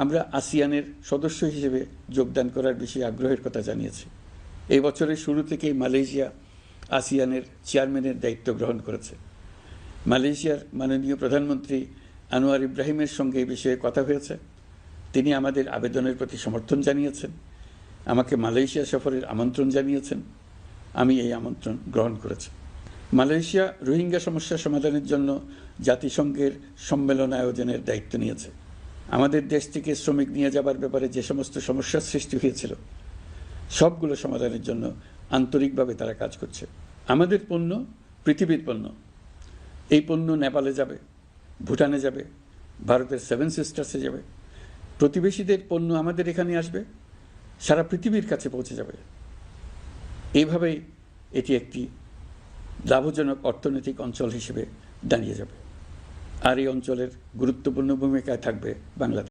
আমরা আসিয়ানের সদস্য হিসেবে যোগদান করার বিষয়ে আগ্রহের কথা জানিয়েছি। এই বছরের শুরু থেকেই মালয়েশিয়া আসিয়ানের চেয়ারম্যানের দায়িত্ব গ্রহণ করেছে। মালয়েশিয়ার মাননীয় প্রধানমন্ত্রী আনোয়ার ইব্রাহিমের সঙ্গে এই বিষয়ে কথা হয়েছে। তিনি আমাদের আবেদনের প্রতি সমর্থন জানিয়েছেন, আমাকে মালয়েশিয়া সফরের আমন্ত্রণ জানিয়েছেন। আমি এই আমন্ত্রণ গ্রহণ করেছি। মালয়েশিয়া রোহিঙ্গা সমস্যা সমাধানের জন্য জাতিসংঘের সম্মেলন আয়োজনের দায়িত্ব নিয়েছে। আমাদের দেশ থেকে শ্রমিক নিয়ে যাবার ব্যাপারে যে সমস্ত সমস্যার সৃষ্টি হয়েছিল সবগুলো সমাধানের জন্য আন্তরিকভাবে তারা কাজ করছে। আমাদের পণ্য পৃথিবীর পণ্য। এই পণ্য নেপালে যাবে, ভুটানে যাবে, ভারতের 7 সিস্টার্সে যাবে। প্রতিবেশীদের পণ্য আমাদের এখানে আসবে, সারা পৃথিবীর কাছে পৌঁছে যাবে। এইভাবেই এটি একটি লাভজনক অর্থনৈতিক অঞ্চল হিসেবে দাঁড়িয়ে যাবে। আর এই অঞ্চলের গুরুত্বপূর্ণ ভূমিকায় থাকবে বাংলাদেশ।